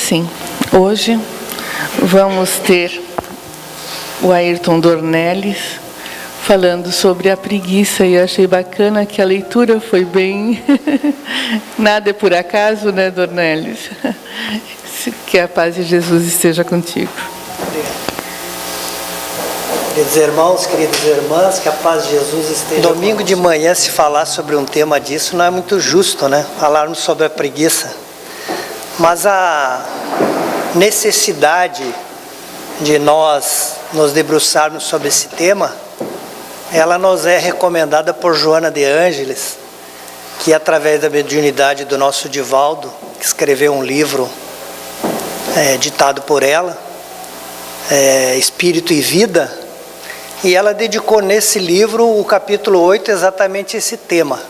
Sim, hoje vamos ter o Ayrton Dornelles falando sobre a preguiça, e eu achei bacana que a leitura foi bem... Nada é por acaso, né, Dornelles? Que a paz de Jesus esteja contigo. Queridos irmãos, queridas irmãs, que a paz de Jesus esteja conosco. Domingo de manhã, se falar sobre um tema disso, não é muito justo, né? Falarmos sobre a preguiça. Mas a necessidade de nós nos debruçarmos sobre esse tema, ela nos é recomendada por Joana de Ângeles, que através da mediunidade do nosso Divaldo, que escreveu um livro ditado por ela, Espírito e Vida, e ela dedicou nesse livro, o capítulo 8, exatamente esse tema.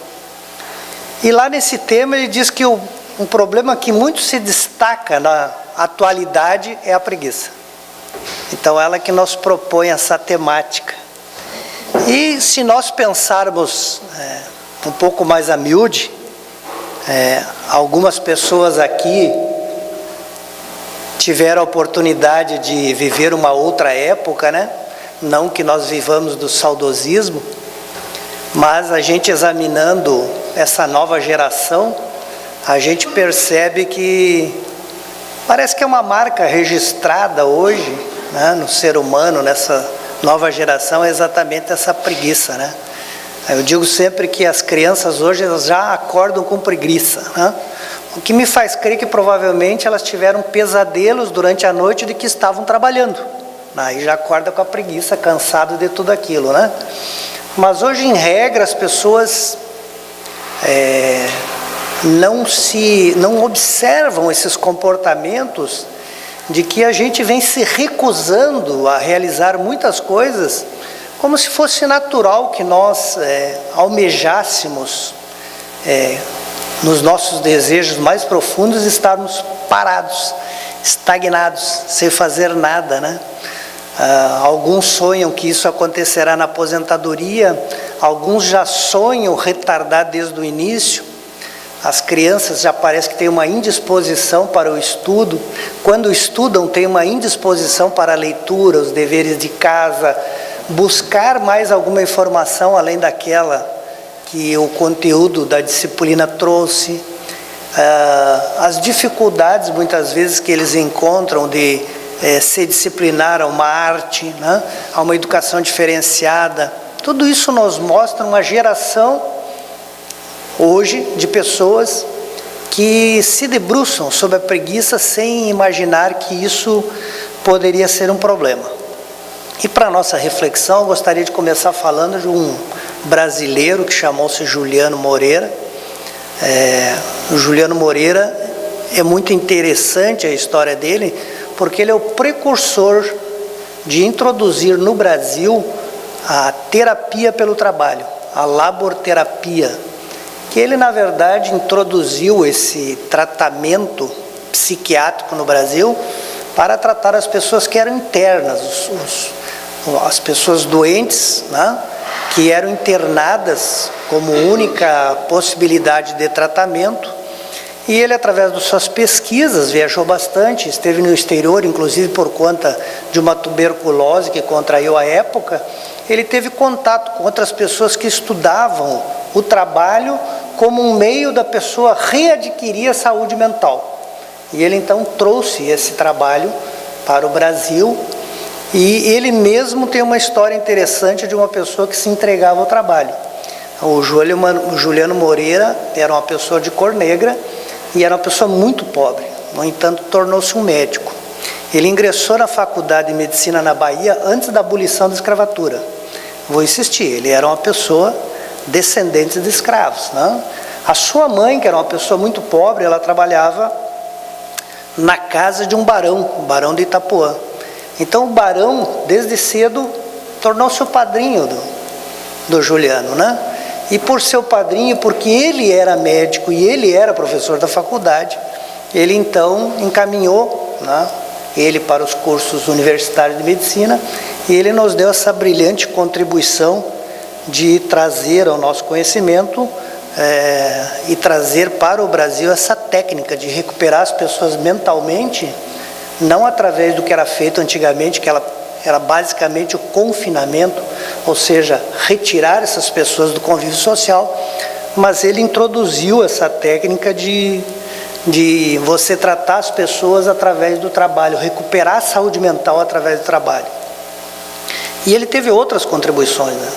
E lá nesse tema ele diz que um problema que muito se destaca na atualidade é a preguiça. Então ela que nos propõe essa temática. E se nós pensarmos um pouco mais a miúde, algumas pessoas aqui tiveram a oportunidade de viver uma outra época, né? Não que nós vivamos do saudosismo, mas a gente examinando essa nova geração, a gente percebe que parece que é uma marca registrada hoje, né, no ser humano, nessa nova geração, é exatamente essa preguiça, né? Eu digo sempre que as crianças hoje elas já acordam com preguiça, né? O que me faz crer que provavelmente elas tiveram pesadelos durante a noite de que estavam trabalhando. Aí já acorda com a preguiça, cansado de tudo aquilo, né? Mas hoje, em regra, as pessoas não observam esses comportamentos de que a gente vem se recusando a realizar muitas coisas como se fosse natural que nós almejássemos nos nossos desejos mais profundos estarmos parados, estagnados, sem fazer nada, né? Alguns sonham que isso acontecerá na aposentadoria, alguns já sonham retardar desde o início. As crianças já parece que têm uma indisposição para o estudo. Quando estudam, têm uma indisposição para a leitura, os deveres de casa, buscar mais alguma informação além daquela que o conteúdo da disciplina trouxe. As dificuldades, muitas vezes, que eles encontram de se disciplinar a uma arte, né, a uma educação diferenciada. Tudo isso nos mostra uma geração hoje de pessoas que se debruçam sobre a preguiça sem imaginar que isso poderia ser um problema. E para nossa reflexão, eu gostaria de começar falando de um brasileiro que chamou-se Juliano Moreira. O Juliano Moreira, é muito interessante a história dele, porque ele é o precursor de introduzir no Brasil a terapia pelo trabalho, a laborterapia, que ele, na verdade, introduziu esse tratamento psiquiátrico no Brasil para tratar as pessoas que eram internas, as pessoas doentes, né, que eram internadas como única possibilidade de tratamento. E ele, através de suas pesquisas, viajou bastante, esteve no exterior, inclusive por conta de uma tuberculose que contraiu à época. Ele teve contato com outras pessoas que estudavam o trabalho como um meio da pessoa readquirir a saúde mental. E ele então trouxe esse trabalho para o Brasil, e ele mesmo tem uma história interessante de uma pessoa que se entregava ao trabalho. O Juliano Moreira era uma pessoa de cor negra, e era uma pessoa muito pobre, no entanto tornou-se um médico. Ele ingressou na faculdade de medicina na Bahia antes da abolição da escravatura. Vou insistir, ele era uma pessoa descendente de escravos, né? A sua mãe, que era uma pessoa muito pobre, ela trabalhava na casa de um barão, o barão de Itapuã. Então o barão, desde cedo, tornou-se o padrinho do Juliano, né? E por seu padrinho, porque ele era médico e ele era professor da faculdade, ele então encaminhou, né, ele para os cursos universitários de medicina, e ele nos deu essa brilhante contribuição de trazer ao nosso conhecimento e trazer para o Brasil essa técnica de recuperar as pessoas mentalmente, não através do que era feito antigamente, que era basicamente o confinamento, ou seja, retirar essas pessoas do convívio social, mas ele introduziu essa técnica de você tratar as pessoas através do trabalho, recuperar a saúde mental através do trabalho. E ele teve outras contribuições, né?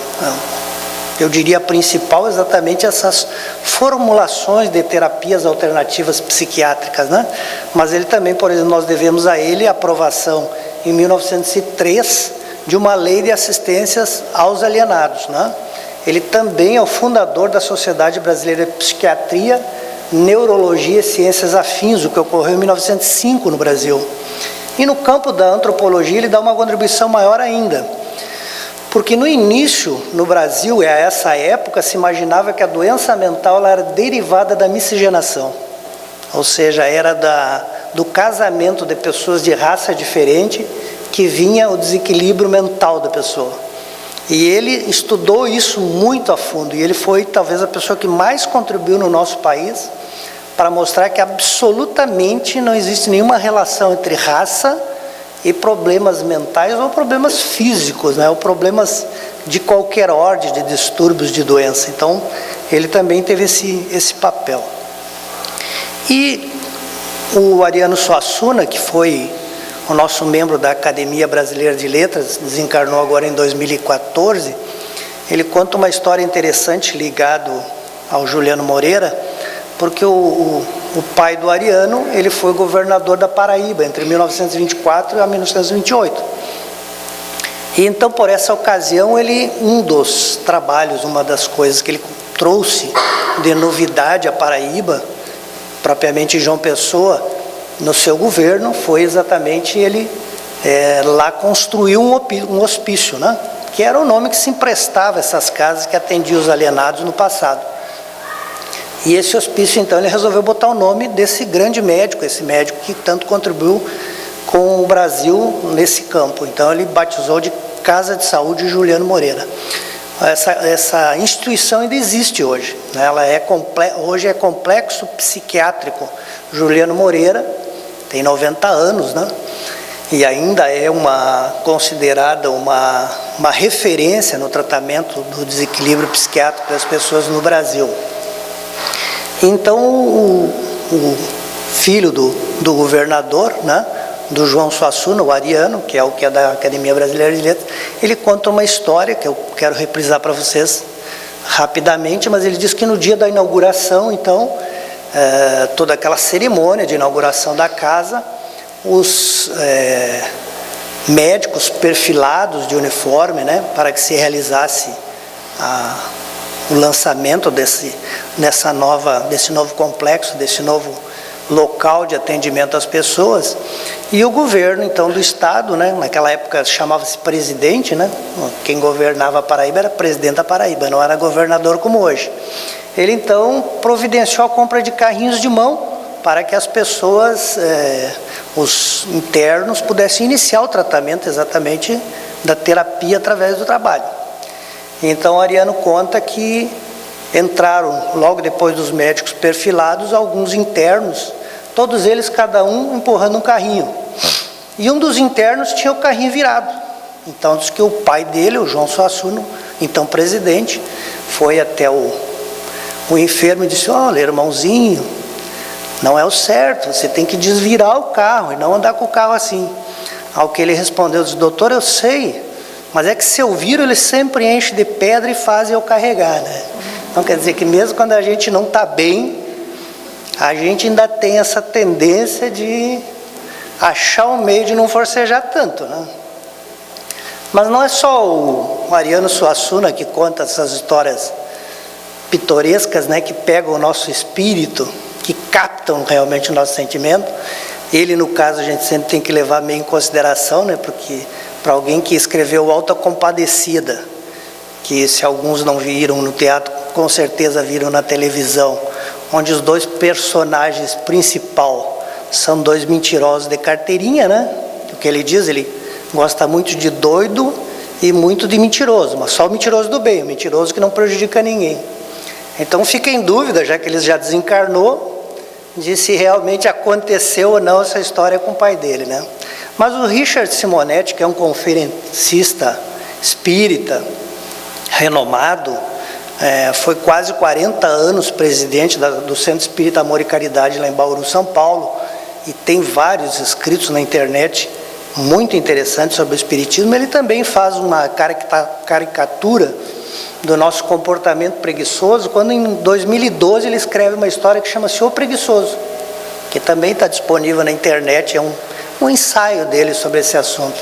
Eu diria a principal exatamente essas formulações de terapias alternativas psiquiátricas, né? Mas ele também, por exemplo, nós devemos a ele a aprovação em 1903 de uma lei de assistências aos alienados, né? Ele também é o fundador da Sociedade Brasileira de Psiquiatria, Neurologia e Ciências Afins, o que ocorreu em 1905 no Brasil. E no campo da antropologia ele dá uma contribuição maior ainda, porque no início, no Brasil, a essa época, se imaginava que a doença mental ela era derivada da miscigenação, ou seja, era do casamento de pessoas de raça diferente que vinha o desequilíbrio mental da pessoa. E ele estudou isso muito a fundo, e ele foi talvez a pessoa que mais contribuiu no nosso país para mostrar que absolutamente não existe nenhuma relação entre raça e problemas mentais ou problemas físicos, né? Ou problemas de qualquer ordem, de distúrbios de doença. Então, ele também teve esse papel. E o Ariano Suassuna, que foi o nosso membro da Academia Brasileira de Letras, desencarnou agora em 2014, ele conta uma história interessante ligado ao Juliano Moreira, porque o pai do Ariano, ele foi governador da Paraíba entre 1924 e 1928. E então, por essa ocasião, um dos trabalhos, uma das coisas que ele trouxe de novidade à Paraíba, propriamente João Pessoa, no seu governo, foi exatamente ele lá construiu um hospício, né? Que era o nome que se emprestava a essas casas que atendiam os alienados no passado. E esse hospício, então, ele resolveu botar o nome desse grande médico, esse médico que tanto contribuiu com o Brasil nesse campo. Então, ele batizou de Casa de Saúde Juliano Moreira. Essa instituição ainda existe hoje, né? Hoje é Complexo Psiquiátrico Juliano Moreira, tem 90 anos, né? E ainda é considerada uma referência no tratamento do desequilíbrio psiquiátrico das pessoas no Brasil. Então, o filho do governador, né, do João Suassuna, o Ariano, que é da Academia Brasileira de Letras, ele conta uma história que eu quero reprisar para vocês rapidamente, mas ele diz que no dia da inauguração, então, toda aquela cerimônia de inauguração da casa, os médicos perfilados de uniforme, né, para que se realizasse o lançamento desse novo complexo, desse novo local de atendimento às pessoas, e o governo então do estado, né, naquela época chamava-se presidente, né, quem governava a Paraíba era presidente da Paraíba, não era governador como hoje. Ele então providenciou a compra de carrinhos de mão para que as pessoas, os internos, pudessem iniciar o tratamento exatamente da terapia através do trabalho. Então, Ariano conta que entraram, logo depois dos médicos perfilados, alguns internos, todos eles, cada um empurrando um carrinho. E um dos internos tinha o carrinho virado. Então, diz que o pai dele, o João Suassuna, então presidente, foi até o enfermo e disse: olha, irmãozinho, não é o certo, você tem que desvirar o carro e não andar com o carro assim. Ao que ele respondeu, disse: doutor, eu sei, mas é que se eu viro, ele sempre enche de pedra e faz eu carregar, né? Então quer dizer que mesmo quando a gente não está bem, a gente ainda tem essa tendência de achar um meio de não forcejar tanto, né? Mas não é só o Ariano Suassuna que conta essas histórias pitorescas, né, que pegam o nosso espírito, que captam realmente o nosso sentimento. Ele, no caso, a gente sempre tem que levar meio em consideração, né, porque para alguém que escreveu Alta Compadecida, que se alguns não viram no teatro, com certeza viram na televisão, onde os dois personagens principais são dois mentirosos de carteirinha, né? O que ele diz, ele gosta muito de doido e muito de mentiroso, mas só o mentiroso do bem, o mentiroso que não prejudica ninguém. Então fica em dúvida, já que ele já desencarnou, de se realmente aconteceu ou não essa história com o pai dele, né? Mas o Richard Simonetti, que é um conferencista espírita renomado, foi quase 40 anos presidente do Centro Espírita Amor e Caridade lá em Bauru, São Paulo, e tem vários escritos na internet muito interessantes sobre o espiritismo. Ele também faz uma caricatura do nosso comportamento preguiçoso, quando em 2012 ele escreve uma história que chama-se O Preguiçoso, que também está disponível na internet, é um ensaio dele sobre esse assunto.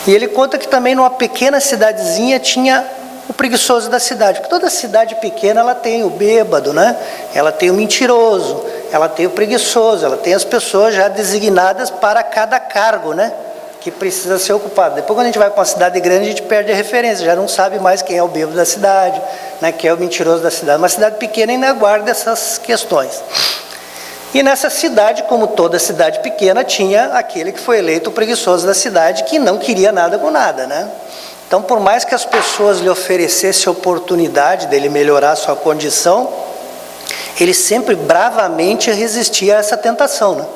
E ele conta que também numa pequena cidadezinha tinha o preguiçoso da cidade, porque toda cidade pequena ela tem o bêbado, né? Ela tem o mentiroso, ela tem o preguiçoso, ela tem as pessoas já designadas para cada cargo, né? Que precisa ser ocupado. Depois, quando a gente vai para uma cidade grande, a gente perde a referência, já não sabe mais quem é o bêbado da cidade, né? Quem é o mentiroso da cidade. Uma cidade pequena ainda guarda essas questões. E nessa cidade, como toda cidade pequena, tinha aquele que foi eleito o preguiçoso da cidade, que não queria nada com nada, né? Então, por mais que as pessoas lhe oferecessem a oportunidade dele melhorar a sua condição, ele sempre bravamente resistia a essa tentação, né?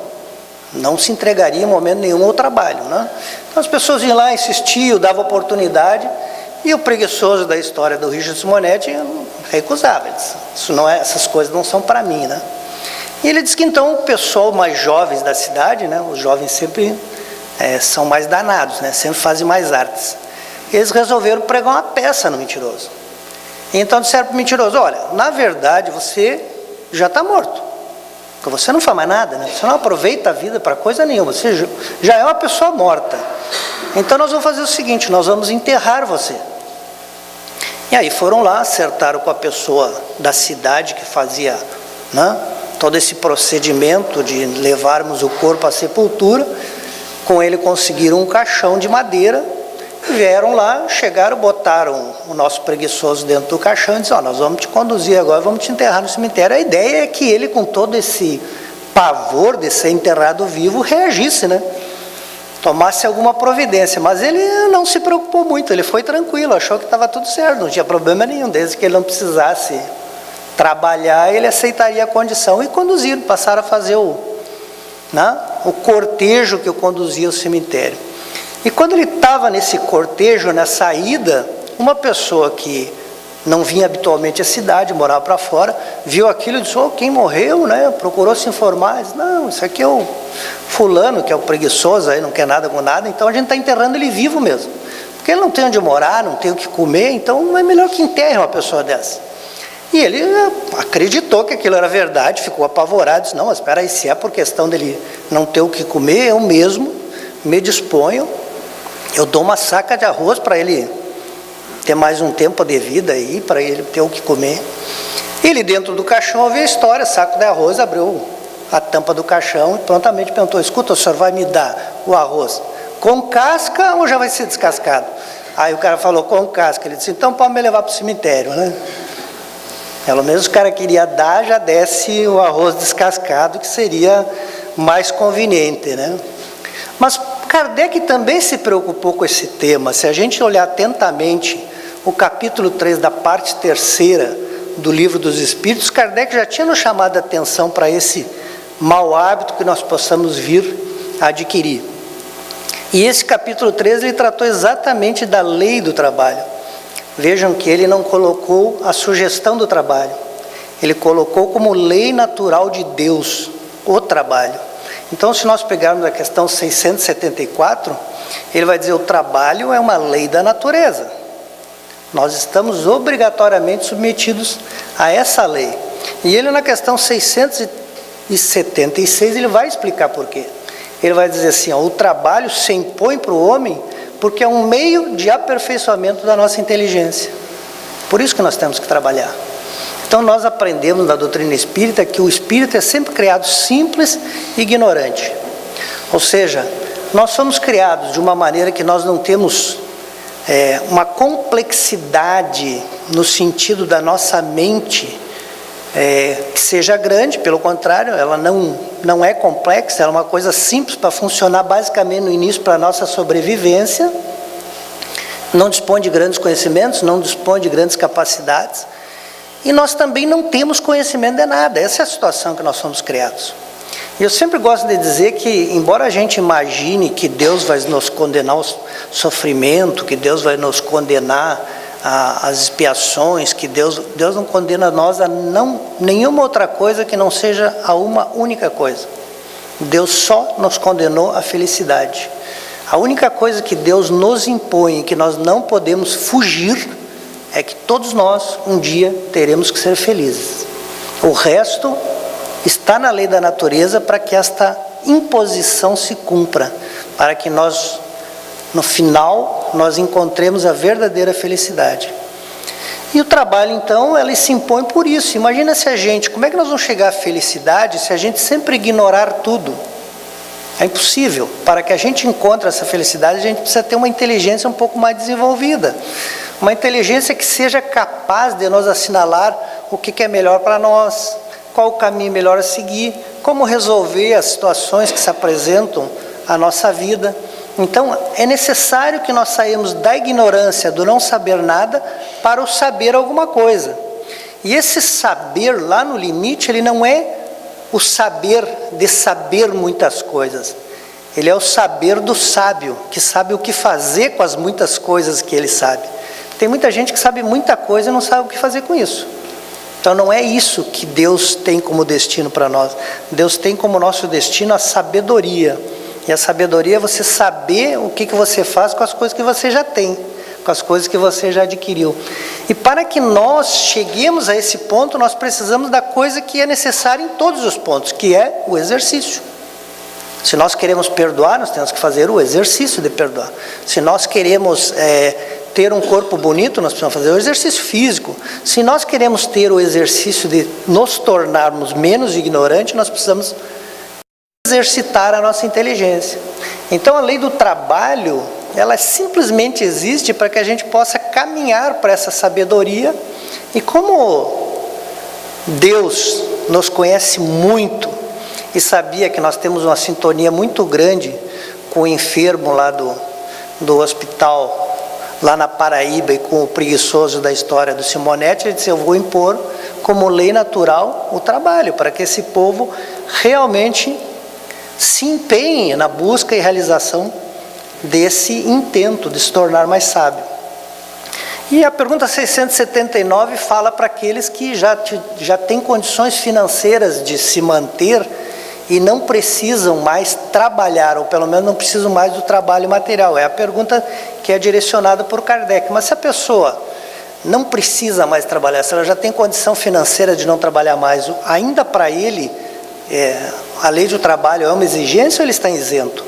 Não se entregaria em momento nenhum ao trabalho, né? Então as pessoas iam lá, insistiam, davam oportunidade, e o preguiçoso da história do Richard Simonetti recusava. Ele disse, essas coisas não são para mim, né? E ele diz que então o pessoal mais jovens da cidade, né? Os jovens sempre são mais danados, né? Sempre fazem mais artes. Eles resolveram pregar uma peça no mentiroso. E então disseram para o mentiroso, olha, na verdade você já está morto. Porque você não faz mais nada, né? Você não aproveita a vida para coisa nenhuma, você já é uma pessoa morta. Então nós vamos fazer o seguinte, nós vamos enterrar você. E aí foram lá, acertaram com a pessoa da cidade que fazia, né, todo esse procedimento de levarmos o corpo à sepultura. Com ele conseguiram um caixão de madeira, vieram lá, chegaram, botaram o nosso preguiçoso dentro do caixão e disseram, nós vamos te conduzir agora, vamos te enterrar no cemitério. A ideia é que ele, com todo esse pavor de ser enterrado vivo, reagisse, né? Tomasse alguma providência, mas ele não se preocupou muito, ele foi tranquilo, achou que estava tudo certo, não tinha problema nenhum, desde que ele não precisasse trabalhar, ele aceitaria a condição, e conduziram, passaram a fazer o cortejo que o conduzia ao cemitério. E quando ele estava nesse cortejo, nessa ida, uma pessoa que não vinha habitualmente à cidade, morava para fora, viu aquilo e disse, quem morreu, né? Procurou se informar, disse, não, isso aqui é o fulano, que é o preguiçoso, aí não quer nada com nada, então a gente está enterrando ele vivo mesmo. Porque ele não tem onde morar, não tem o que comer, então é melhor que enterre uma pessoa dessa. E ele acreditou que aquilo era verdade, ficou apavorado, disse, não, mas espera aí, se é por questão dele não ter o que comer, eu mesmo me disponho, eu dou uma saca de arroz para ele ter mais um tempo de vida aí, para ele ter o que comer. Ele dentro do caixão ouviu a história, saco de arroz, abriu a tampa do caixão e prontamente perguntou, escuta, o senhor vai me dar o arroz com casca ou já vai ser descascado? Aí o cara falou, com casca. Ele disse, então pode me levar para o cemitério, né? Pelo menos o cara queria dar, já desce o arroz descascado, que seria mais conveniente, né? Mas Kardec também se preocupou com esse tema. Se a gente olhar atentamente o capítulo 3 da parte 3ª do Livro dos Espíritos, Kardec já tinha nos chamado a atenção para esse mau hábito que nós possamos vir a adquirir. E esse capítulo 3 ele tratou exatamente da lei do trabalho. Vejam que ele não colocou a sugestão do trabalho, ele colocou como lei natural de Deus o trabalho. Então, se nós pegarmos a questão 674, ele vai dizer, o trabalho é uma lei da natureza. Nós estamos obrigatoriamente submetidos a essa lei. E ele na questão 676, ele vai explicar por quê. Ele vai dizer assim, o trabalho se impõe para o homem porque é um meio de aperfeiçoamento da nossa inteligência. Por isso que nós temos que trabalhar. Então nós aprendemos na doutrina espírita que o espírito é sempre criado simples e ignorante. Ou seja, nós somos criados de uma maneira que nós não temos uma complexidade no sentido da nossa mente que seja grande, pelo contrário, ela não é complexa, ela é uma coisa simples para funcionar basicamente no início para a nossa sobrevivência, não dispõe de grandes conhecimentos, não dispõe de grandes capacidades, e nós também não temos conhecimento de nada. Essa é a situação que nós somos criados. E eu sempre gosto de dizer que, embora a gente imagine que Deus vai nos condenar ao sofrimento, que Deus vai nos condenar às expiações, que Deus não condena nós a nenhuma outra coisa que não seja a uma única coisa. Deus só nos condenou à felicidade. A única coisa que Deus nos impõe, que nós não podemos fugir, é que todos nós um dia teremos que ser felizes. O resto está na lei da natureza para que esta imposição se cumpra, para que nós, no final, nós encontremos a verdadeira felicidade. E o trabalho, então, ele se impõe por isso. Imagina se como é que nós vamos chegar à felicidade se a gente sempre ignorar tudo? É impossível. Para que a gente encontre essa felicidade, a gente precisa ter uma inteligência um pouco mais desenvolvida. Uma inteligência que seja capaz de nos assinalar o que é melhor para nós, qual o caminho melhor a seguir, como resolver as situações que se apresentam à nossa vida. Então, é necessário que nós saímos da ignorância, do não saber nada, para o saber alguma coisa. E esse saber lá no limite, ele não é o saber de saber muitas coisas. Ele é o saber do sábio, que sabe o que fazer com as muitas coisas que ele sabe. Tem muita gente que sabe muita coisa e não sabe o que fazer com isso. Então não é isso que Deus tem como destino para nós. Deus tem como nosso destino a sabedoria. E a sabedoria é você saber o que você faz com as coisas que você já tem, com as coisas que você já adquiriu. E para que nós cheguemos a esse ponto, nós precisamos da coisa que é necessária em todos os pontos, que é o exercício. Se nós queremos perdoar, nós temos que fazer o exercício de perdoar. Se nós queremos ter um corpo bonito, nós precisamos fazer o exercício físico. Se nós queremos ter o exercício de nos tornarmos menos ignorantes, nós precisamos exercitar a nossa inteligência. Então a lei do trabalho, ela simplesmente existe para que a gente possa caminhar para essa sabedoria. E como Deus nos conhece muito e sabia que nós temos uma sintonia muito grande com o enfermo lá do hospital, lá na Paraíba, e com o preguiçoso da história do Simonetti, ele disse: eu vou impor como lei natural o trabalho, para que esse povo realmente se empenhe na busca e realização desse intento de se tornar mais sábio. E a pergunta 679 fala para aqueles que já têm condições financeiras de se manter e não precisam mais trabalhar, ou pelo menos não precisam mais do trabalho material. É a pergunta que é direcionada por Kardec. Mas se a pessoa não precisa mais trabalhar, se ela já tem condição financeira de não trabalhar mais, ainda para ele, a lei do trabalho é uma exigência ou ele está isento?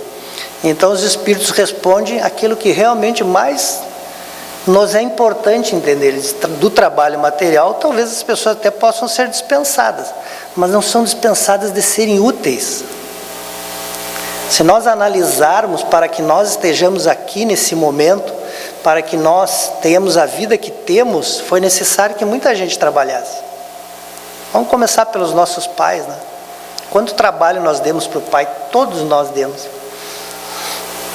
Então os espíritos respondem aquilo que realmente mais nos é importante entender. Do trabalho material, talvez as pessoas até possam ser dispensadas, mas não são dispensadas de serem úteis. Se nós analisarmos para que nós estejamos aqui nesse momento, para que nós tenhamos a vida que temos, foi necessário que muita gente trabalhasse. Vamos começar pelos nossos pais, né? Quanto trabalho nós demos para o pai? Todos nós demos.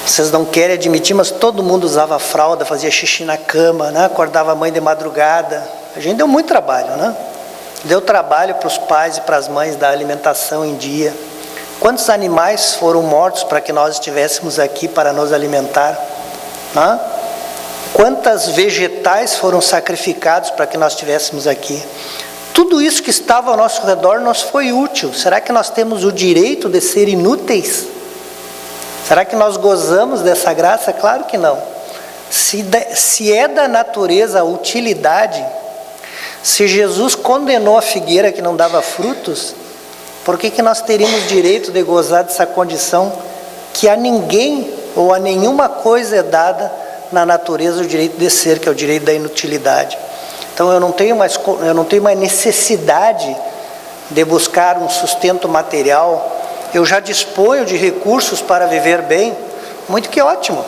Vocês não querem admitir, mas todo mundo usava fralda, fazia xixi na cama, né? Acordava a mãe de madrugada. A gente deu muito trabalho, né? Deu trabalho para os pais e para as mães da alimentação em dia. Quantos animais foram mortos para que nós estivéssemos aqui para nos alimentar? Né? Quantas vegetais foram sacrificados para que nós estivéssemos aqui? Tudo isso que estava ao nosso redor nos foi útil. Será que nós temos o direito de ser inúteis? Será que nós gozamos dessa graça? Claro que não. Se é da natureza a utilidade, se Jesus condenou a figueira que não dava frutos, por que nós teríamos direito de gozar dessa condição que a ninguém ou a nenhuma coisa é dada na natureza o direito de ser, que é o direito da inutilidade? Então eu não tenho mais necessidade de buscar um sustento material. Eu já disponho de recursos para viver bem. Muito que ótimo.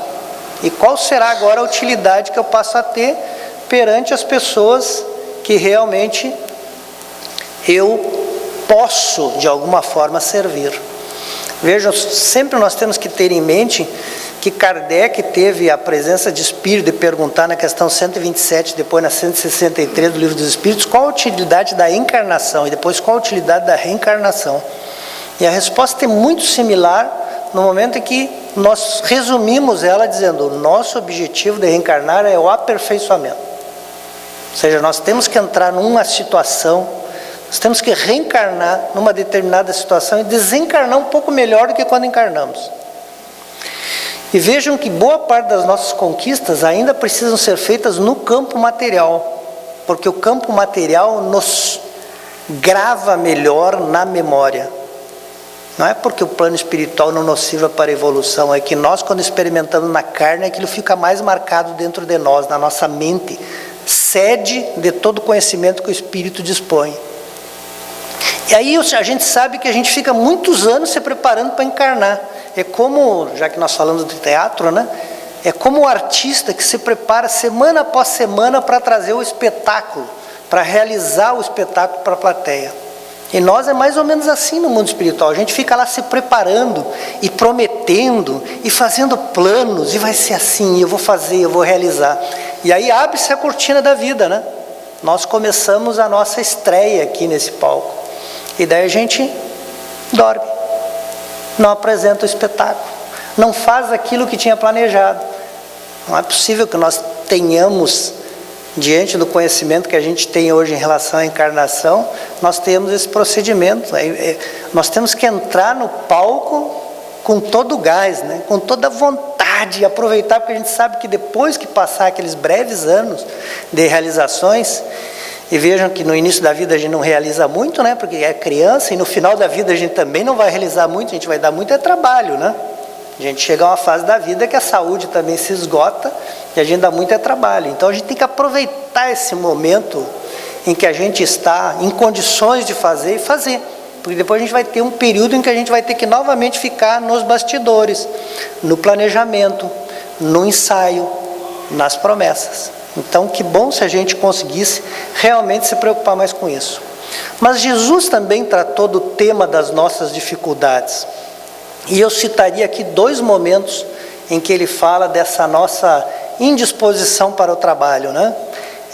E qual será agora a utilidade que eu passo a ter perante as pessoas que realmente eu posso de alguma forma servir? Vejam, sempre nós temos que ter em mente que Kardec teve a presença de espírito de perguntar na questão 127, depois na 163 do Livro dos Espíritos, qual a utilidade da encarnação e depois qual a utilidade da reencarnação. E a resposta é muito similar no momento em que nós resumimos ela dizendo: o nosso objetivo de reencarnar é o aperfeiçoamento. Ou seja, nós temos que entrar numa situação, nós temos que reencarnar numa determinada situação e desencarnar um pouco melhor do que quando encarnamos. E vejam que boa parte das nossas conquistas ainda precisam ser feitas no campo material, porque o campo material nos grava melhor na memória. Não é porque o plano espiritual não nos sirva para a evolução, é que nós, quando experimentamos na carne, aquilo fica mais marcado dentro de nós, na nossa mente, sede de todo o conhecimento que o espírito dispõe. E aí a gente sabe que a gente fica muitos anos se preparando para encarnar. É como, já que nós falamos de teatro, né? É como o artista que se prepara semana após semana para trazer o espetáculo, para realizar o espetáculo para a plateia. E nós é mais ou menos assim no mundo espiritual. A gente fica lá se preparando e prometendo e fazendo planos, e vai ser assim, eu vou fazer, eu vou realizar. E aí abre-se a cortina da vida, né? Nós começamos a nossa estreia aqui nesse palco. E daí a gente dorme, não apresenta o espetáculo, não faz aquilo que tinha planejado. Não é possível que nós tenhamos, diante do conhecimento que a gente tem hoje em relação à encarnação, nós temos esse procedimento. Nós temos que entrar no palco com todo o gás, né? Com toda a vontade, e aproveitar, porque a gente sabe que depois que passar aqueles breves anos de realizações, e vejam que no início da vida a gente não realiza muito, né? Porque é criança, e no final da vida a gente também não vai realizar muito, a gente vai dar muito trabalho, né? A gente chega a uma fase da vida que a saúde também se esgota e a gente dá muito trabalho. Então a gente tem que aproveitar esse momento em que a gente está em condições de fazer e fazer. Porque depois a gente vai ter um período em que a gente vai ter que novamente ficar nos bastidores, no planejamento, no ensaio, nas promessas. Então, que bom se a gente conseguisse realmente se preocupar mais com isso. Mas Jesus também tratou do tema das nossas dificuldades. E eu citaria aqui 2 momentos em que ele fala dessa nossa indisposição para o trabalho, né?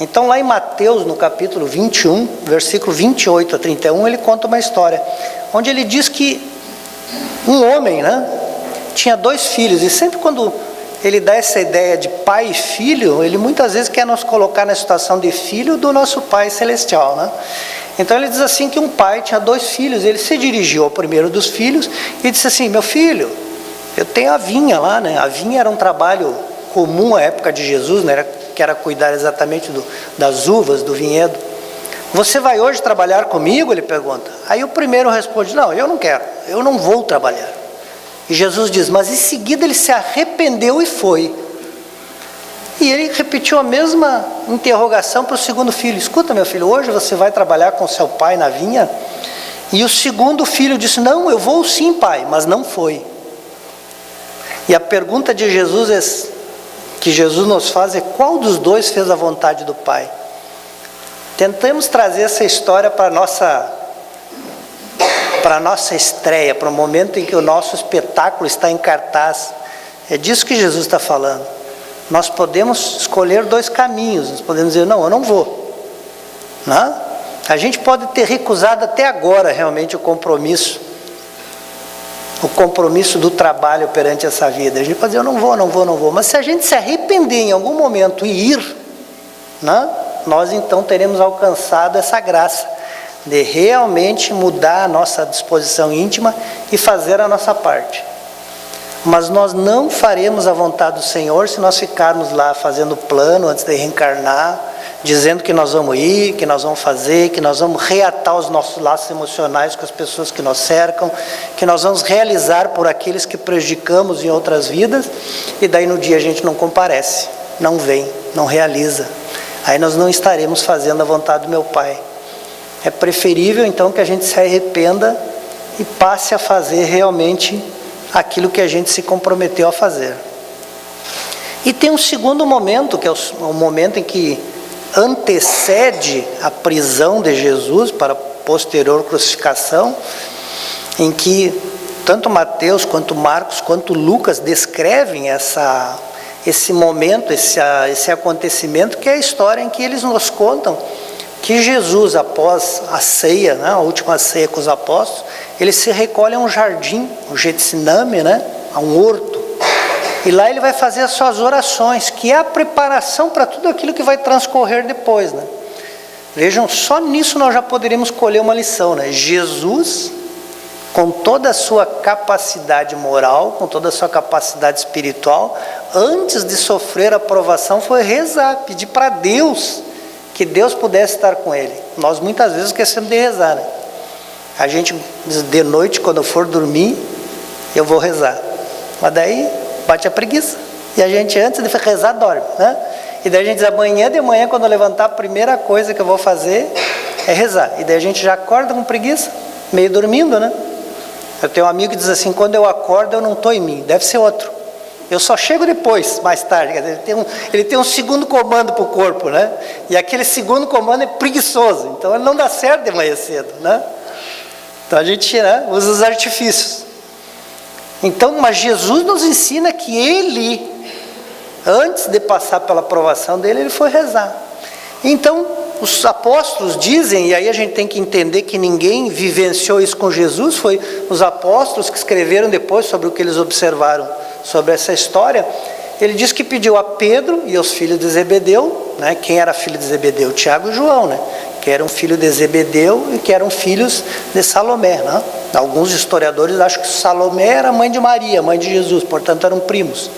Então, lá em Mateus, no capítulo 21, versículo 28 a 31, ele conta uma história, onde ele diz que um homem, né, tinha 2 filhos, e sempre quando ele dá essa ideia de pai e filho, ele muitas vezes quer nos colocar na situação de filho do nosso Pai Celestial, né? Então ele diz assim que um pai tinha 2 filhos, ele se dirigiu ao primeiro dos filhos e disse assim: meu filho, eu tenho a vinha lá, né? A vinha era um trabalho comum à época de Jesus, né? Que era cuidar exatamente das uvas, do vinhedo. Você vai hoje trabalhar comigo? Ele pergunta. Aí o primeiro responde: não, eu não quero, eu não vou trabalhar. E Jesus diz, mas em seguida ele se arrependeu e foi. E ele repetiu a mesma interrogação para o segundo filho: escuta, meu filho, hoje você vai trabalhar com seu pai na vinha? E o segundo filho disse: não, eu vou sim, pai, mas não foi. E a pergunta de Jesus que Jesus nos faz é: qual dos 2 fez a vontade do Pai? Tentamos trazer essa história para a nossa estreia, para o momento em que o nosso espetáculo está em cartaz. É disso que Jesus está falando. Nós podemos escolher 2 caminhos. Nós podemos dizer: não, eu não vou. Não? A gente pode ter recusado até agora realmente o compromisso do trabalho perante essa vida. A gente pode dizer: eu não vou. Mas se a gente se arrepender em algum momento e ir, né, nós então teremos alcançado essa graça de realmente mudar a nossa disposição íntima e fazer a nossa parte. Mas nós não faremos a vontade do Senhor se nós ficarmos lá fazendo plano antes de reencarnar, dizendo que nós vamos ir, que nós vamos fazer, que nós vamos reatar os nossos laços emocionais com as pessoas que nos cercam, que nós vamos realizar por aqueles que prejudicamos em outras vidas, e daí no dia a gente não comparece, não vem, não realiza. Aí nós não estaremos fazendo a vontade do meu Pai. É preferível então que a gente se arrependa e passe a fazer realmente aquilo que a gente se comprometeu a fazer. E tem um segundo momento, que é o momento em que antecede a prisão de Jesus para a posterior crucificação, em que tanto Mateus, quanto Marcos, quanto Lucas descrevem esse momento, esse acontecimento, que é a história em que eles nos contam que Jesus, após a ceia, né, a última ceia com os apóstolos, ele se recolhe a um jardim, o Getsemane, né, a um horto, e lá ele vai fazer as suas orações, que é a preparação para tudo aquilo que vai transcorrer depois, né? Vejam, só nisso nós já poderíamos colher uma lição, né? Jesus, com toda a sua capacidade moral, com toda a sua capacidade espiritual, antes de sofrer a provação, foi rezar, pedir para Deus, que Deus pudesse estar com ele. Nós muitas vezes esquecemos de rezar, né? A gente diz, de noite, quando eu for dormir, eu vou rezar. Mas daí bate a preguiça. E a gente, antes de rezar, dorme, né? E daí a gente diz, amanhã de manhã, quando eu levantar, a primeira coisa que eu vou fazer é rezar. E daí a gente já acorda com preguiça, meio dormindo, né? Eu tenho um amigo que diz assim, quando eu acordo, eu não estou em mim, deve ser outro. Eu só chego depois, mais tarde. Ele tem um segundo comando para o corpo, né? E aquele segundo comando é preguiçoso. Então ele não dá certo de manhã cedo, né? Então a gente, né, usa os artifícios. Então, mas Jesus nos ensina que ele, antes de passar pela provação dele, ele foi rezar. Então, os apóstolos dizem, e aí a gente tem que entender que ninguém vivenciou isso com Jesus, foi os apóstolos que escreveram depois sobre o que eles observaram sobre essa história. Ele diz que pediu a Pedro e aos filhos de Zebedeu, né? Quem era filho de Zebedeu? Tiago e João, né? Que eram filhos de Zebedeu e que eram filhos de Salomé, né? Alguns historiadores acham que Salomé era mãe de Maria, mãe de Jesus, portanto eram primos.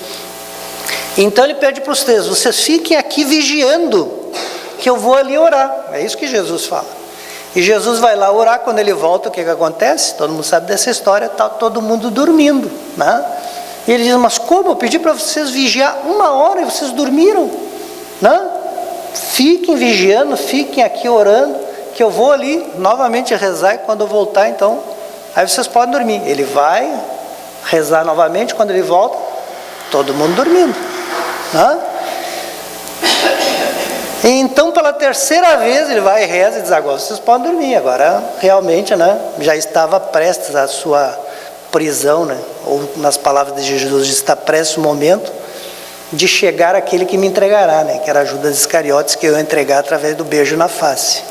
Então ele pede para os três, vocês fiquem aqui vigiando, que eu vou ali orar. É isso que Jesus fala. E Jesus vai lá orar, quando ele volta, o que acontece? Todo mundo sabe dessa história, está todo mundo dormindo, né? E ele diz, mas como? Eu pedi para vocês vigiar 1 hora e vocês dormiram, né? Fiquem vigiando, fiquem aqui orando, que eu vou ali novamente rezar, e quando eu voltar, então, aí vocês podem dormir. Ele vai rezar novamente, quando ele volta, todo mundo dormindo, né? E então, pela terceira vez, ele vai e reza e diz, agora vocês podem dormir. Agora, realmente, né, já estava prestes a sua prisão, né? Ou nas palavras de Jesus, está prestes o momento de chegar aquele que me entregará, né? Que era Judas Iscariotes, que eu ia entregar através do beijo na face.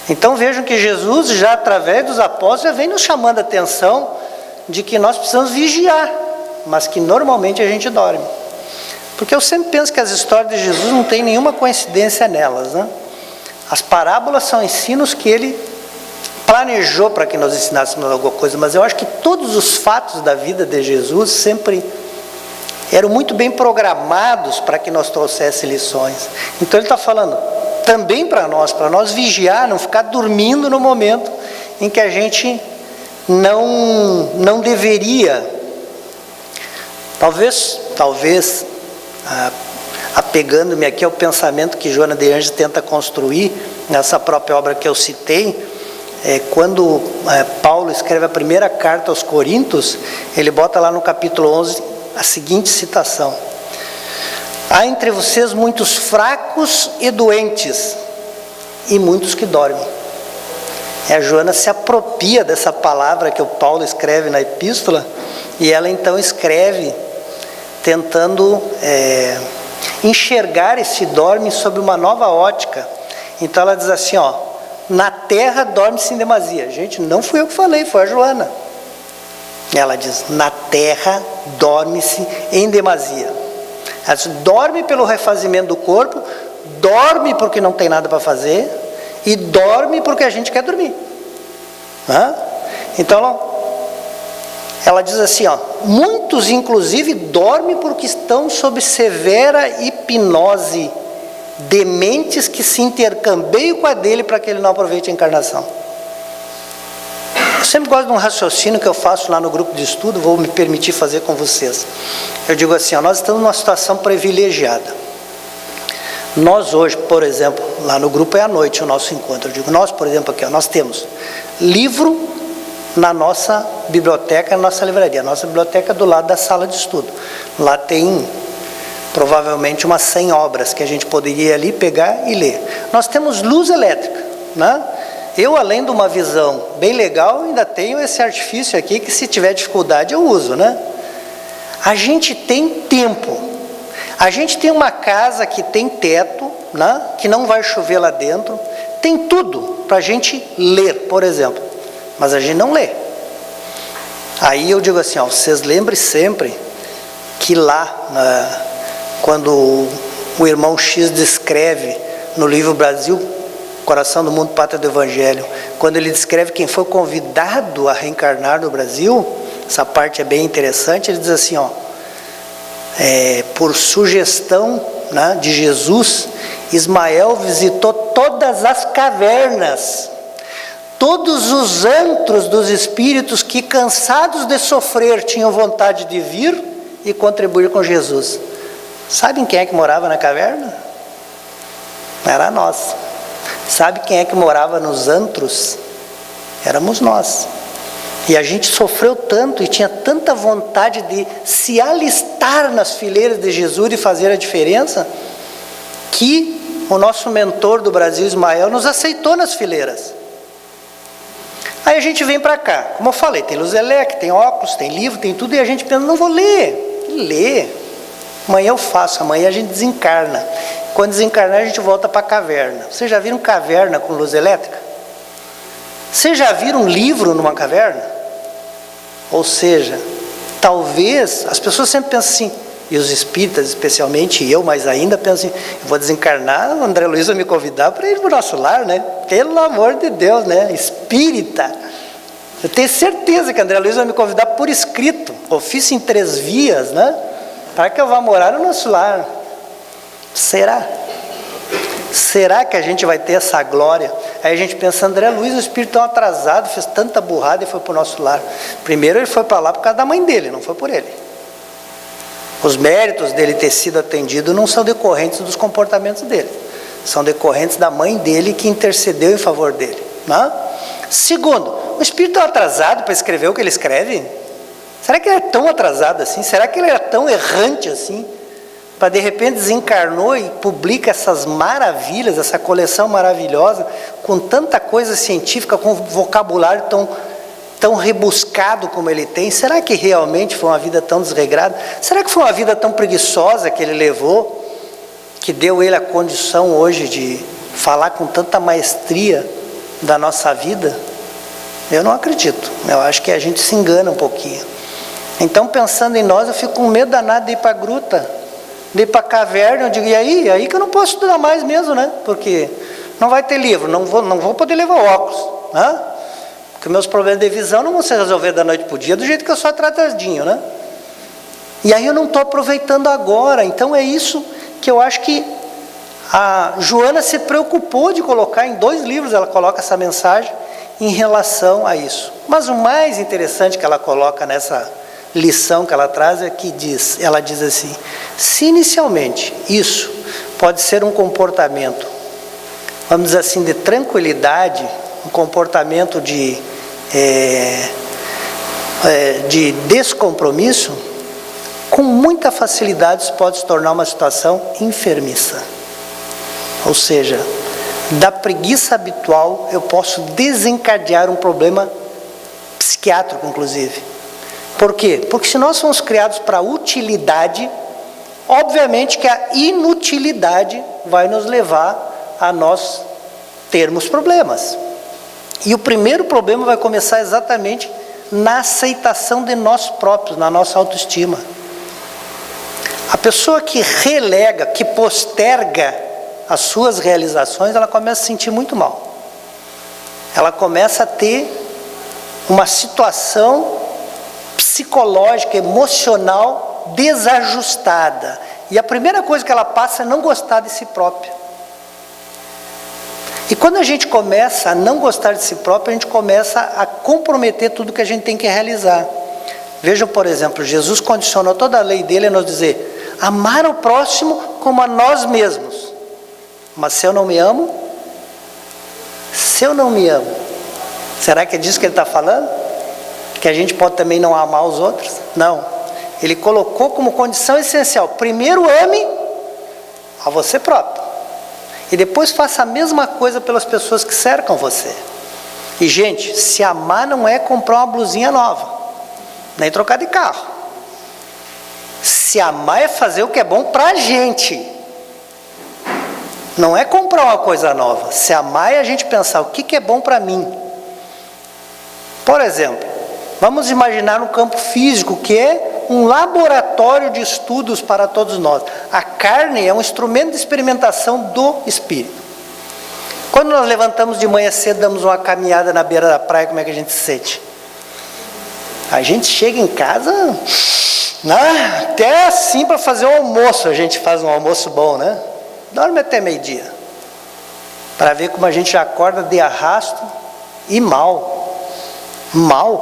Então vejam que Jesus, já através dos apóstolos, já vem nos chamando a atenção de que nós precisamos vigiar, mas que normalmente a gente dorme. Porque eu sempre penso que as histórias de Jesus não tem nenhuma coincidência nelas, né? As parábolas são ensinos que ele planejou para que nós ensinássemos alguma coisa, mas eu acho que todos os fatos da vida de Jesus sempre eram muito bem programados para que nós trouxéssemos lições. Então ele está falando também para nós vigiar, não ficar dormindo no momento em que a gente não deveria. Talvez apegando-me aqui ao pensamento que Joana de Anjos tenta construir nessa própria obra que eu citei, quando Paulo escreve a primeira carta aos Coríntios, ele bota lá no capítulo 11 a seguinte citação: há entre vocês muitos fracos e doentes, e muitos que dormem. A Joana se apropria dessa palavra que o Paulo escreve na epístola, e ela então escreve tentando enxergar esse dorme sob uma nova ótica. Então ela diz assim, ó, na terra dorme-se em demasia. Gente, não fui eu que falei, foi a Joana. Ela diz, na terra dorme-se em demasia. Ela diz, dorme pelo refazimento do corpo, dorme porque não tem nada para fazer, e dorme porque a gente quer dormir. Então ela diz assim, ó, muitos inclusive dormem porque estão sob severa hipnose, dementes que se intercambeiam com a dele para que ele não aproveite a encarnação. Eu sempre gosto de um raciocínio que eu faço lá no grupo de estudo, vou me permitir fazer com vocês. Eu digo assim, ó, nós estamos numa situação privilegiada. Nós hoje, por exemplo, lá no grupo é à noite o nosso encontro. Eu digo, nós, por exemplo, aqui, ó, nós temos livro na nossa biblioteca, na nossa livraria. A nossa biblioteca é do lado da sala de estudo. Lá tem provavelmente umas 100 obras que a gente poderia ali pegar e ler. Nós temos luz elétrica, né? Eu, além de uma visão bem legal, ainda tenho esse artifício aqui que, se tiver dificuldade, eu uso, né? A gente tem tempo. A gente tem uma casa que tem teto, né? Que não vai chover lá dentro. Tem tudo para a gente ler, por exemplo. Mas a gente não lê. Aí eu digo assim, ó, vocês lembrem sempre que lá, quando o irmão X descreve no livro Brasil, Coração do Mundo, Pátria do Evangelho, quando ele descreve quem foi convidado a reencarnar no Brasil, essa parte é bem interessante, ele diz assim, ó, por sugestão, né, de Jesus, Ismael visitou todas as cavernas, todos os antros dos espíritos que, cansados de sofrer, tinham vontade de vir e contribuir com Jesus. Sabem quem é que morava na caverna? Era nós. Sabe quem é que morava nos antros? Éramos nós. E a gente sofreu tanto e tinha tanta vontade de se alistar nas fileiras de Jesus e fazer a diferença, que o nosso mentor do Brasil, Ismael, nos aceitou nas fileiras. Aí a gente vem para cá, como eu falei, tem luz elétrica, tem óculos, tem livro, tem tudo, e a gente pensa, não vou ler. Ler. Amanhã eu faço, amanhã a gente desencarna. Quando desencarnar, a gente volta para a caverna. Vocês já viram caverna com luz elétrica? Vocês já viram um livro numa caverna? Ou seja, talvez, as pessoas sempre pensam assim, e os espíritas, especialmente eu, mas ainda pensam assim, eu vou desencarnar, o André Luiz vai me convidar para ir para o nosso lar, né? Pelo amor de Deus, né? Espírita. Eu tenho certeza que o André Luiz vai me convidar por escrito, ofício em 3 vias, né? Para que eu vá morar no nosso lar. Será? Será que a gente vai ter essa glória? Aí a gente pensa, André Luiz, o espírito tão atrasado, fez tanta burrada e foi para o nosso lar. Primeiro ele foi para lá por causa da mãe dele, não foi por ele. Os méritos dele ter sido atendido não são decorrentes dos comportamentos dele. São decorrentes da mãe dele que intercedeu em favor dele. Né? Segundo, o espírito é atrasado para escrever o que ele escreve? Será que ele é tão atrasado assim? Será que ele é tão errante assim? Para de repente desencarnou e publica essas maravilhas, essa coleção maravilhosa, com tanta coisa científica, com vocabulário tão rebuscado como ele tem. Será que realmente foi uma vida tão desregrada? Será que foi uma vida tão preguiçosa que ele levou, que deu ele a condição hoje de falar com tanta maestria da nossa vida? Eu não acredito. Eu acho que a gente se engana um pouquinho. Então, pensando em nós, eu fico com medo danado de ir para a gruta, de ir para a caverna. Eu digo, e aí que eu não posso estudar mais mesmo, né? Porque não vai ter livro, não vou poder levar óculos, né? Porque meus problemas de visão não vão se resolver da noite para o dia, do jeito que eu sou tratadinho, né? E aí eu não estou aproveitando agora. Então é isso que eu acho que a Joana se preocupou de colocar em 2 livros, ela coloca essa mensagem em relação a isso. Mas o mais interessante que ela coloca nessa lição que ela traz é que ela diz assim, se inicialmente isso pode ser um comportamento, vamos dizer assim, de tranquilidade, um comportamento de descompromisso, com muita facilidade isso pode se tornar uma situação enfermiça. Ou seja, da preguiça habitual eu posso desencadear um problema psiquiátrico, inclusive. Por quê? Porque se nós somos criados para utilidade, obviamente que a inutilidade vai nos levar a nós termos problemas. E o primeiro problema vai começar exatamente na aceitação de nós próprios, na nossa autoestima. A pessoa que relega, que posterga as suas realizações, ela começa a se sentir muito mal. Ela começa a ter uma situação psicológica, emocional desajustada. E a primeira coisa que ela passa é não gostar de si própria. E quando a gente começa a não gostar de si próprio, a gente começa a comprometer tudo que a gente tem que realizar. Vejam, por exemplo, Jesus condicionou toda a lei dele a nos dizer, amar o próximo como a nós mesmos. Mas se eu não me amo, será que é disso que ele está falando? Que a gente pode também não amar os outros? Não. Ele colocou como condição essencial, primeiro ame a você próprio. E depois faça a mesma coisa pelas pessoas que cercam você. E gente, se amar não é comprar uma blusinha nova, nem trocar de carro. Se amar é fazer o que é bom pra gente. Não é comprar uma coisa nova. Se amar é a gente pensar o que é bom para mim. Por exemplo, vamos imaginar um campo físico que é um laboratório de estudos para todos nós. A carne é um instrumento de experimentação do espírito. Quando nós levantamos de manhã cedo, damos uma caminhada na beira da praia, como é que a gente se sente? A gente chega em casa, né, até assim para fazer o almoço, a gente faz um almoço bom, né? Dorme até meio-dia, para ver como a gente já acorda de arrasto e mal,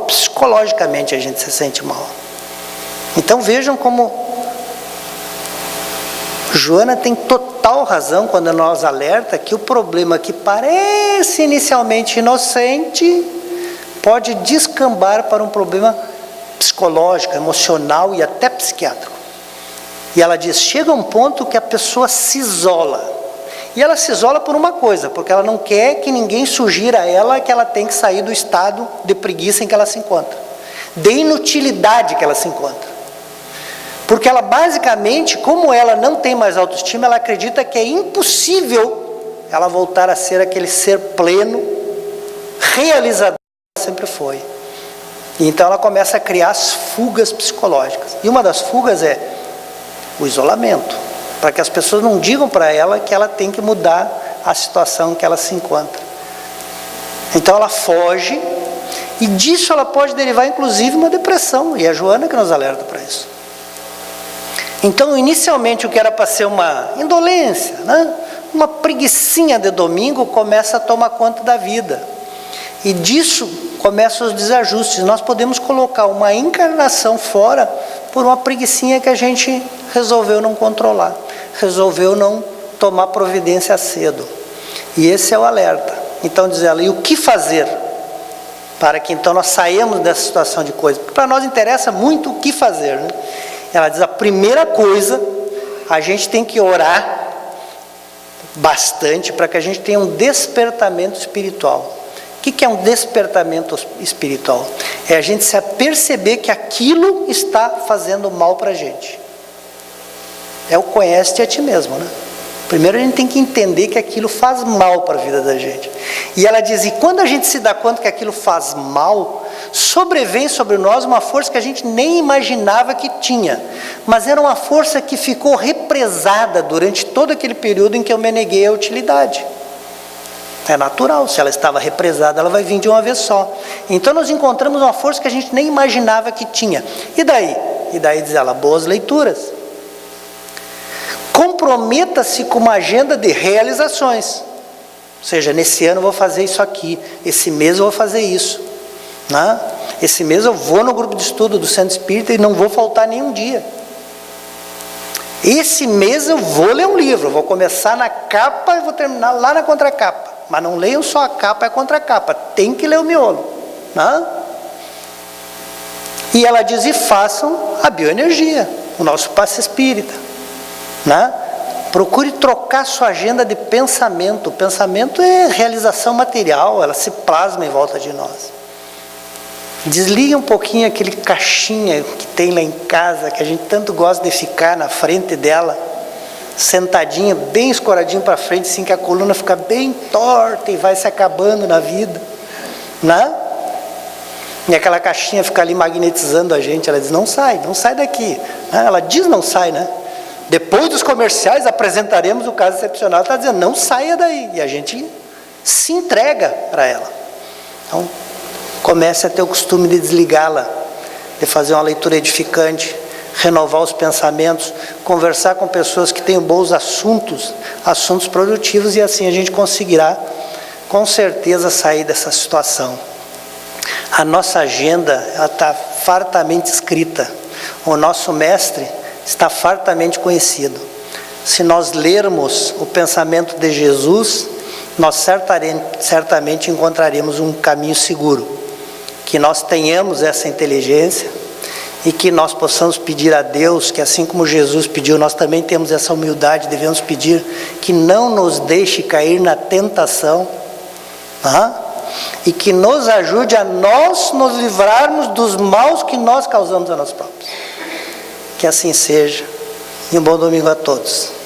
psicologicamente a gente se sente mal. Então vejam como Joana tem total razão quando nos alerta que o problema que parece inicialmente inocente pode descambar para um problema psicológico, emocional e até psiquiátrico. E ela diz, chega um ponto que a pessoa se isola. E ela se isola por uma coisa, porque ela não quer que ninguém sugira a ela que ela tem que sair do estado de preguiça em que ela se encontra, de inutilidade que ela se encontra. Porque ela basicamente, como ela não tem mais autoestima, ela acredita que é impossível ela voltar a ser aquele ser pleno, realizador que ela sempre foi. E então ela começa a criar as fugas psicológicas. E uma das fugas é o isolamento, para que as pessoas não digam para ela que ela tem que mudar a situação em que ela se encontra. Então ela foge, e disso ela pode derivar inclusive uma depressão, e é a Joana que nos alerta para isso. Então inicialmente o que era para ser uma indolência, né? Uma preguicinha de domingo, começa a tomar conta da vida, e disso começam os desajustes. Nós podemos colocar uma encarnação fora por uma preguicinha que a gente resolveu não controlar, resolveu não tomar providência cedo. E esse é o alerta. Então diz ela, e o que fazer para que então nós saímos dessa situação de coisa? Porque para nós interessa muito o que fazer, né? Ela diz, a primeira coisa, a gente tem que orar bastante para que a gente tenha um despertamento espiritual. O que é um despertamento espiritual? É a gente se aperceber que aquilo está fazendo mal para a gente. É o conhece-te a ti mesmo, né? Primeiro a gente tem que entender que aquilo faz mal para a vida da gente. E ela diz, e quando a gente se dá conta que aquilo faz mal, sobrevém sobre nós uma força que a gente nem imaginava que tinha. Mas era uma força que ficou represada durante todo aquele período em que eu me neguei à utilidade. É natural, se ela estava represada, ela vai vir de uma vez só. Então nós encontramos uma força que a gente nem imaginava que tinha. E daí? E daí diz ela, boas leituras. Comprometa-se com uma agenda de realizações. Ou seja, nesse ano eu vou fazer isso aqui, esse mês eu vou fazer isso, né? Esse mês eu vou no grupo de estudo do Centro Espírita e não vou faltar nenhum dia. Esse mês eu vou ler um livro, eu vou começar na capa e vou terminar lá na contracapa. Mas não leiam só a capa e a contracapa, tem que ler o miolo, né? E ela diz, e façam a bioenergia, o nosso passe espírita, né? Procure trocar sua agenda de pensamento. O pensamento é realização material, ela se plasma em volta de nós. Desligue um pouquinho aquele caixinha que tem lá em casa, que a gente tanto gosta de ficar na frente dela, sentadinha, bem escoradinho para frente, assim que a coluna fica bem torta e vai se acabando na vida, né? E aquela caixinha fica ali magnetizando a gente. Ela diz, não sai daqui, né? Ela diz não sai, né? Depois dos comerciais apresentaremos o caso excepcional. Ela está dizendo, não saia daí, e a gente se entrega para ela. Então comece a ter o costume de desligá-la, de fazer uma leitura edificante, renovar os pensamentos, conversar com pessoas que tenham bons assuntos produtivos, e assim a gente conseguirá com certeza sair dessa situação. A nossa agenda está fartamente escrita, o nosso mestre está fartamente conhecido. Se nós lermos o pensamento de Jesus, nós certamente encontraremos um caminho seguro. Que nós tenhamos essa inteligência e que nós possamos pedir a Deus que, assim como Jesus pediu, nós também temos essa humildade, devemos pedir que não nos deixe cair na tentação, e que nos ajude a nós nos livrarmos dos maus que nós causamos a nós próprios. Que assim seja, e um bom domingo a todos.